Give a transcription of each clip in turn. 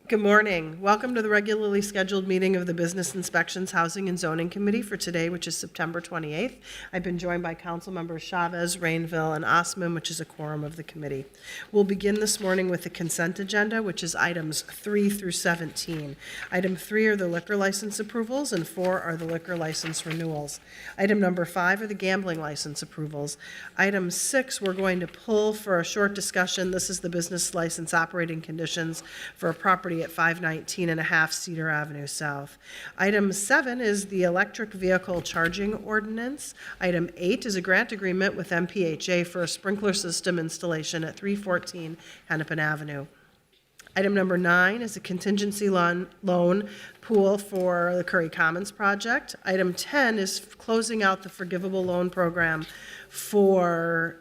Good morning. Welcome to the regularly scheduled meeting of the Business Inspections, Housing, and Zoning Committee for today, which is September 28th. I've been joined by Council Members Chavez, Rainville, and Osman, which is a quorum of the committee. We'll begin this morning with the consent agenda, which is items 3 through 17. Item 3 are the liquor license approvals, and 4 are the liquor license renewals. Item number 5 are the gambling license approvals. Item 6 we're going to pull for a short discussion. This is the business license operating conditions for a property at 519 and a half Cedar Avenue South. Item 7 is the electric vehicle charging ordinance. Item 8 is a grant agreement with MPHA for a sprinkler system installation at 314 Hennepin Avenue. Item number 9 is a contingency loan pool for the Curry Commons project. Item 10 is closing out the forgivable loan program for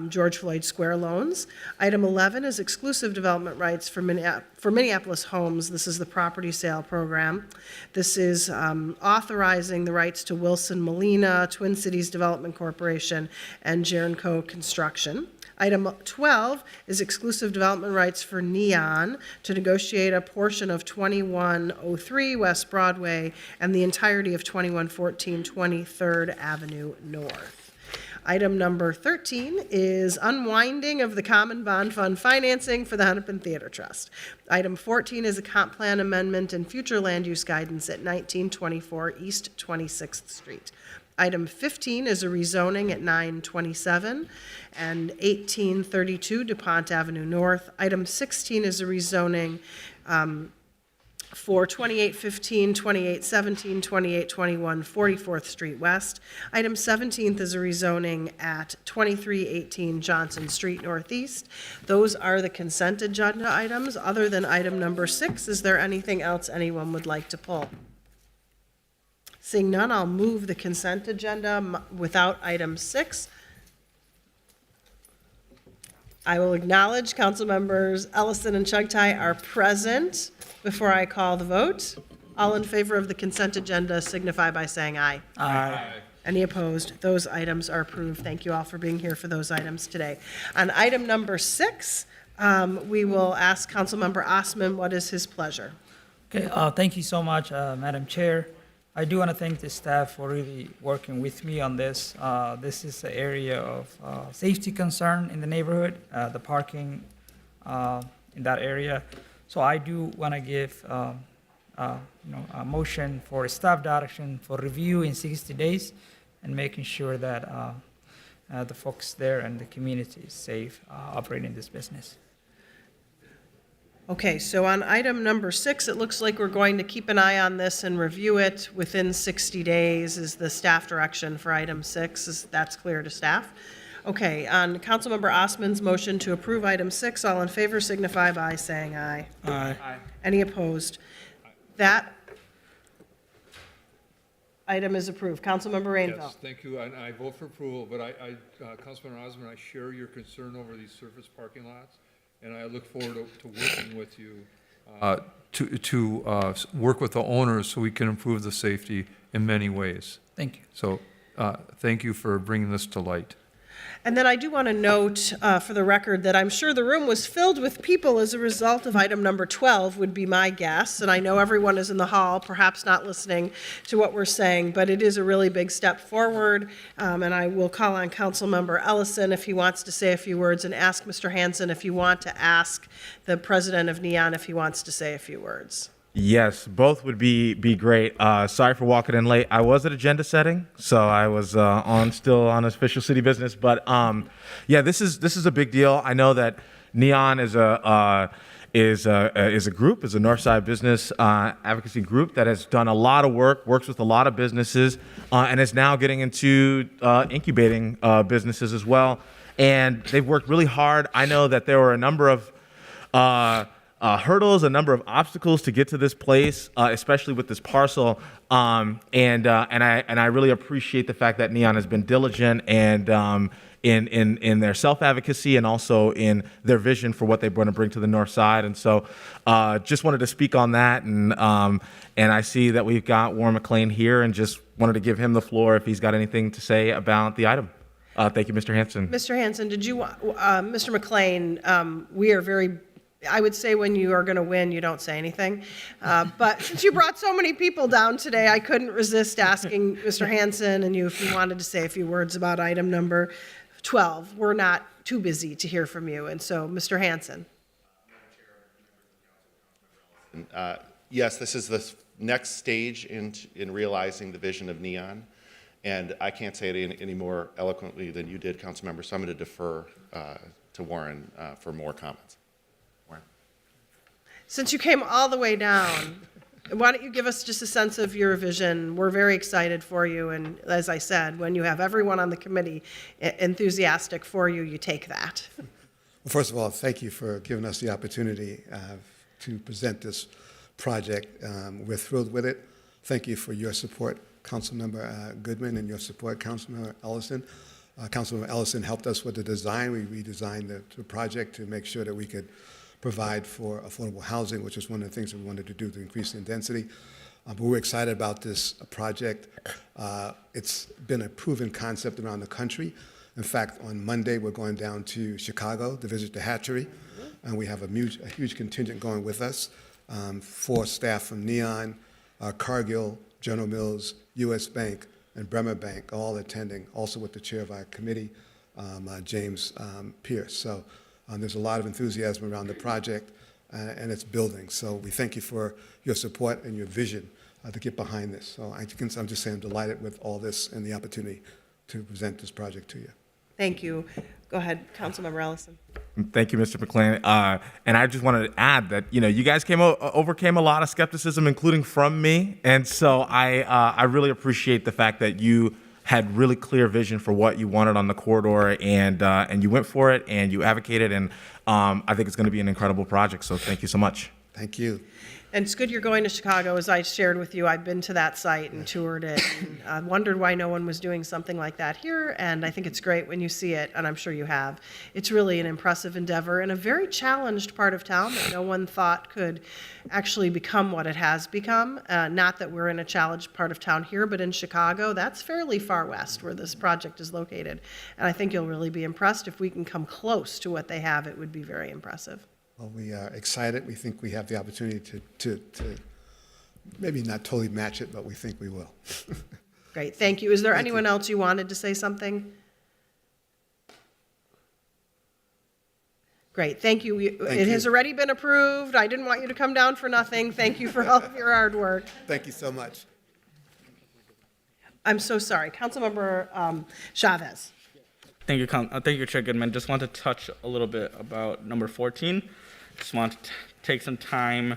George Floyd Square loans. Item 11 is exclusive development rights for Minneapolis Homes. This is the property sale program. This is authorizing the rights to Wilson Molina, Twin Cities Development Corporation, and Jericho Construction. Item 12 is exclusive development rights for Neon to negotiate a portion of 2103 West Broadway and the entirety of 2114 23rd Avenue North. Item number 13 is unwinding of the Common Bond Fund financing for the Huntington Theater Trust. Item 14 is a comp plan amendment and future land use guidance at 1924 East 26th Street. Item 15 is a rezoning at 927 and 1832 Dupont Avenue North. Item 16 is a rezoning for 2815, 2817, 2821, 44th Street West. Item 17th is a rezoning at 2318 Johnson Street Northeast. Those are the consent agenda items. Other than item number 6, is there anything else anyone would like to pull? Seeing none, I'll move the consent agenda without item 6. I will acknowledge Council Members Ellison and Chugtai are present before I call the vote. All in favor of the consent agenda signify by saying aye. Aye. Any opposed? Those items are approved. Thank you all for being here for those items today. On item number 6, we will ask Councilmember Osman what is his pleasure. Okay, thank you so much, Madam Chair. I do want to thank the staff for really working with me on this. This is an area of safety concern in the neighborhood, the parking in that area. So I do want to give a motion for staff direction for review in 60 days and making sure that the folks there and the community is safe operating this business. Okay, so on item number 6, it looks like we're going to keep an eye on this and review it within 60 days is the staff direction for item 6. That's clear to staff. Okay, on Councilmember Osman's motion to approve item 6, all in favor signify by saying aye. Aye. Any opposed? That item is approved. Councilmember Rainville. Yes, thank you, and I vote for approval, but Councilman Osman, I share your concern over these surface parking lots, and I look forward to working with you to work with the owners so we can improve the safety in many ways. Thank you. So thank you for bringing this to light. And then I do want to note for the record that I'm sure the room was filled with people as a result of item number 12 would be my guess. And I know everyone is in the hall, perhaps not listening to what we're saying, but it is a really big step forward. And I will call on Councilmember Ellison if he wants to say a few words and ask Mr. Hanson if you want to ask the president of Neon if he wants to say a few words. Yes, both would be great. Sorry for walking in late. I was at agenda setting, so I was still on official city business. But yeah, this is a big deal. I know that Neon is a group, is a Northside business advocacy group that has done a lot of work, works with a lot of businesses, and is now getting into incubating businesses as well. And they've worked really hard. I know that there were a number of hurdles, a number of obstacles to get to this place, especially with this parcel. And I really appreciate the fact that Neon has been diligent and in their self-advocacy and also in their vision for what they want to bring to the North Side. And so just wanted to speak on that. And I see that we've got Warren McLean here and just wanted to give him the floor if he's got anything to say about the item. Thank you, Mr. Hanson. Mr. Hanson, did you, Mr. McLean, we are very I would say when you are going to win, you don't say anything. But since you brought so many people down today, I couldn't resist asking Mr. Hanson and you if you wanted to say a few words about item number 12. We're not too busy to hear from you. And so, Mr. Hanson. Yes, this is the next stage in realizing the vision of Neon, and I can't say it any more eloquently than you did, Councilmember, so I'm going to defer to Warren for more comments. Warren. Since you came all the way down, why don't you give us just a sense of your vision? We're very excited for you, and as I said, when you have everyone on the committee enthusiastic for you, you take that. Well, first of all, thank you for giving us the opportunity to present this project. We're thrilled with it. Thank you for your support, Councilmember Goodman, and your support, Councilmember Ellison. Councilmember Ellison helped us with the design. We redesigned the project to make sure that we could provide for affordable housing, which is one of the things that we wanted to do to increase in density. But we're excited about this project. It's been a proven concept around the country. In fact, on Monday, we're going down to Chicago to visit the hatchery, and we have a huge contingent going with us. 4 staff from Neon, Cargill, General Mills, U.S. Bank, and Bremer Bank, all attending, also with the chair of our committee, James Pierce. So there's a lot of enthusiasm around the project, and it's building. So we thank you for your support and your vision to get behind this. So I'm just saying I'm delighted with all this and the opportunity to present this project to you. Thank you. Go ahead, Councilmember Ellison. Thank you, Mr. McLean. And I just wanted to add that, you guys overcame a lot of skepticism, including from me. And so I really appreciate the fact that you had really clear vision for what you wanted on the corridor, and you went for it, and you advocated, and I think it's going to be an incredible project. So thank you so much. Thank you. And it's good you're going to Chicago. As I shared with you, I've been to that site and toured it. And I wondered why no one was doing something like that here, and I think it's great when you see it, and I'm sure you have. It's really an impressive endeavor in a very challenged part of town that no one thought could actually become what it has become. Not that we're in a challenged part of town here, but in Chicago, that's fairly far west where this project is located. And I think you'll really be impressed. If we can come close to what they have, it would be very impressive. Well, we are excited. We think we have the opportunity to maybe not totally match it, but we think we will. Great, thank you. Is there anyone else you wanted to say something? Great, thank you. It has already been approved. I didn't want you to come down for nothing. Thank you for all of your hard work. Thank you so much. I'm so sorry. Councilmember Chavez. Thank you, Chair Goodman. Just want to touch a little bit about number 14. Just want to take some time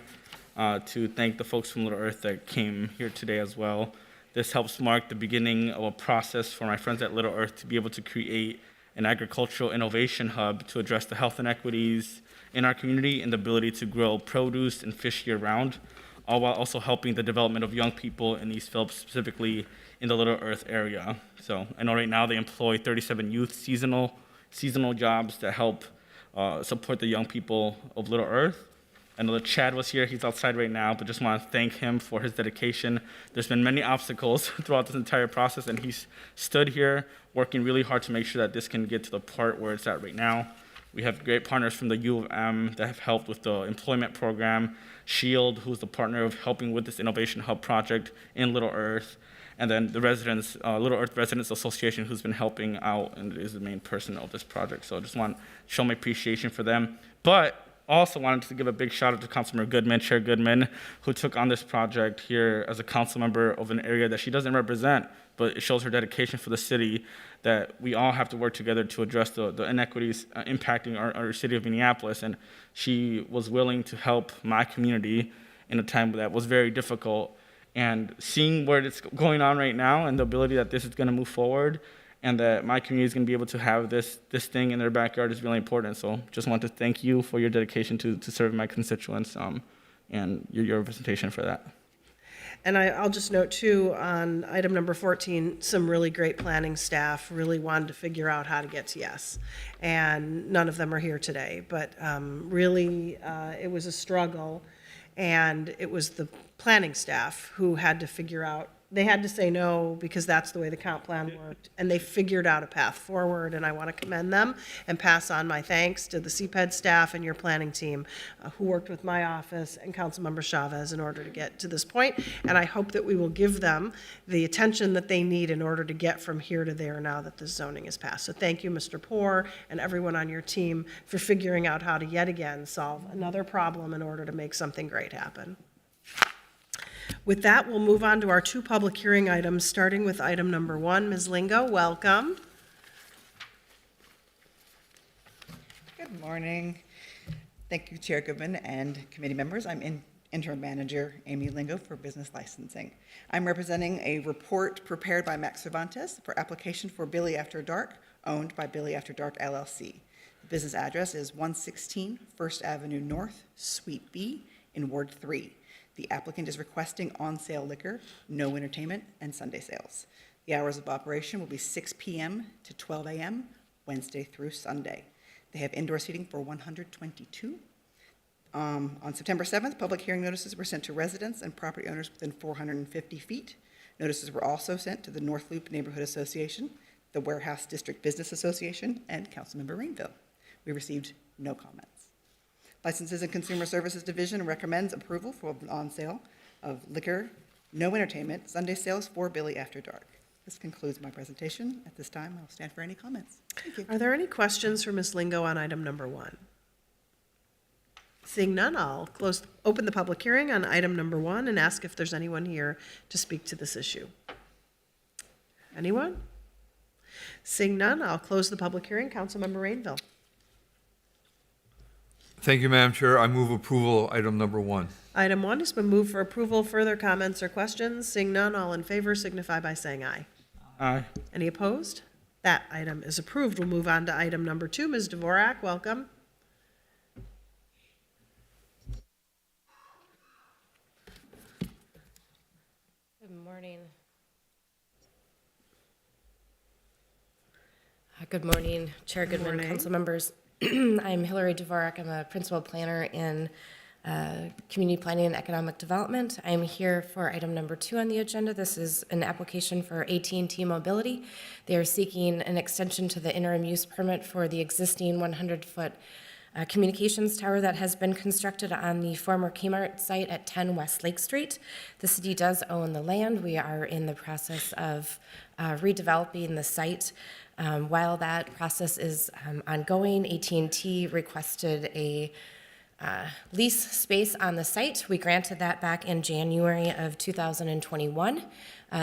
to thank the folks from Little Earth that came here today as well. This helps mark the beginning of a process for my friends at Little Earth to be able to create an agricultural innovation hub to address the health inequities in our community and the ability to grow produce and fish year-round, all while also helping the development of young people in East Phillips, specifically in the Little Earth area. So I know right now they employ 37 youth seasonal jobs that help support the young people of Little Earth. I know that Chad was here, he's outside right now, but just want to thank him for his dedication. There's been many obstacles throughout this entire process, and he's stood here working really hard to make sure that this can get to the part where it's at right now. We have great partners from the U of M that have helped with the employment program, SHIELD, who's the partner of helping with this Innovation Hub project in Little Earth, and then the residents, Little Earth Residents Association, who's been helping out and is the main person of this project. So I just want to show my appreciation for them. But also wanted to give a big shout out to Councilmember Goodman, Chair Goodman, who took on this project here as a council member of an area that she doesn't represent, but it shows her dedication for the city, that we all have to work together to address the inequities impacting our city of Minneapolis. And she was willing to help my community in a time that was very difficult. And seeing where it's going on right now and the ability that this is going to move forward and that my community is going to be able to have this thing in their backyard is really important. So just want to thank you for your dedication to serving my constituents and your representation for that. And I'll just note, too, on item number 14, some really great planning staff really wanted to figure out how to get to yes. And none of them are here today. But really, it was a struggle. And it was the planning staff who had to figure out they had to say no because that's the way the comp plan worked, and they figured out a path forward, and I want to commend them and pass on my thanks to the CPED staff and your planning team who worked with my office and Councilmember Chavez in order to get to this point, and I hope that we will give them the attention that they need in order to get from here to there now that the zoning is passed. So thank you, Mr. Poor, and everyone on your team for figuring out how to yet again solve another problem in order to make something great happen. With that, we'll move on to our two public hearing items, starting with item number 1. Ms. Lingo, welcome. Good morning. Thank you, Chair Goodman and committee members. I'm Interim Manager Amy Lingo for Business Licensing. I'm representing a report prepared by Max Cervantes for application for Billy After Dark, owned by Billy After Dark LLC. The business address is 116 First Avenue North, Suite B, in Ward 3. The applicant is requesting on-sale liquor, no entertainment, and Sunday sales. The hours of operation will be 6 p.m. to 12 a.m., Wednesday through Sunday. They have indoor seating for 122. On September 7th, public hearing notices were sent to residents and property owners within 450 feet. Notices were also sent to the North Loop Neighborhood Association, the Warehouse District Business Association, and Councilmember Rainville. We received no comments. Licenses and Consumer Services Division recommends approval for on-sale of liquor, no entertainment, Sunday sales for Billy After Dark. This concludes my presentation. At this time, I'll stand for any comments. Thank you. Are there any questions for Ms. Lingo on item number 1? Seeing none, I'll open the public hearing on item number 1 and ask if there's anyone here to speak to this issue. Anyone? Seeing none, I'll close the public hearing. Councilmember Rainville. Thank you, Madam Chair. I move approval of item number 1. Item 1 has been moved for approval. Further comments or questions? Seeing none, all in favor signify by saying aye. Aye. Any opposed? That item is approved. We'll move on to item number 2. Ms. Dvorak, welcome. Good morning. Good morning, Chair Goodman, morning. council members. I'm Hillary Dvorak. I'm a principal planner in community planning and economic development. I'm here for item number 2 on the agenda. This is an application for AT&T Mobility. They are seeking an extension to the interim use permit for the existing 100-foot communications tower that has been constructed on the former Kmart site at 10 West Lake Street. The city does own the land. We are in the process of redeveloping the site. While that process is ongoing, AT&T requested a lease space on the site. We granted that back in January of 2021.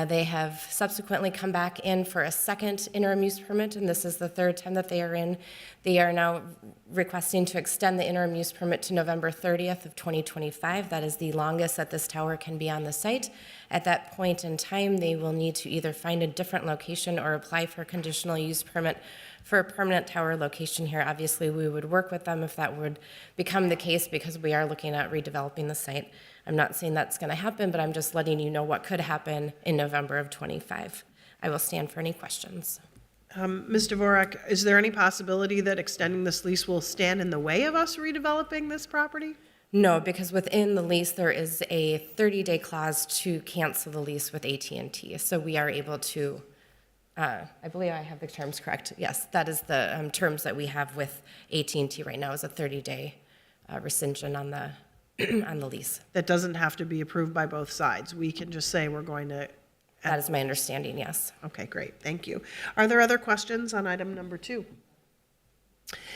They have subsequently come back in for a second interim use permit, and this is the third time that they are in. They are now requesting to extend the interim use permit to November 30th of 2025. That is the longest that this tower can be on the site. At that point in time, they will need to either find a different location or apply for a conditional use permit for a permanent tower location here. Obviously, we would work with them if that would become the case because we are looking at redeveloping the site. I'm not saying that's going to happen, but I'm just letting you know what could happen in November of 25. I will stand for any questions. Ms. Dvorak, is there any possibility that extending this lease will stand in the way of us redeveloping this property? No, because within the lease, there is a 30-day clause to cancel the lease with AT&T. So we are able to, I believe I have the terms correct. Yes, that is the terms that we have with AT&T right now is a 30-day rescission on the on the lease. That doesn't have to be approved by both sides. We can just say we're going to. That is my understanding, yes. Okay, great. Thank you. Are there other questions on item number 2?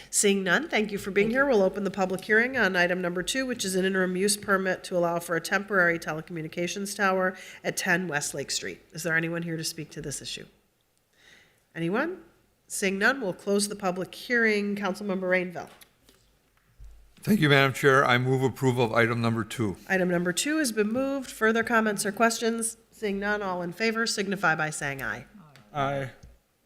Seeing none, thank you for being here. We'll open the public hearing on item number 2, which is an interim use permit to allow for a temporary telecommunications tower at 10 West Lake Street. Is there anyone here to speak to this issue? Anyone? Seeing none, we'll close the public hearing. Councilmember Rainville. Thank you, Madam Chair. I move approval of item number 2. Item number 2 has been moved. Further comments or questions? Seeing none, all in favor signify by saying aye. Aye.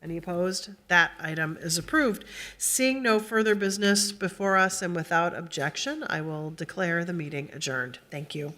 Any opposed? That item is approved. Seeing no further business before us and without objection, I will declare the meeting adjourned. Thank you.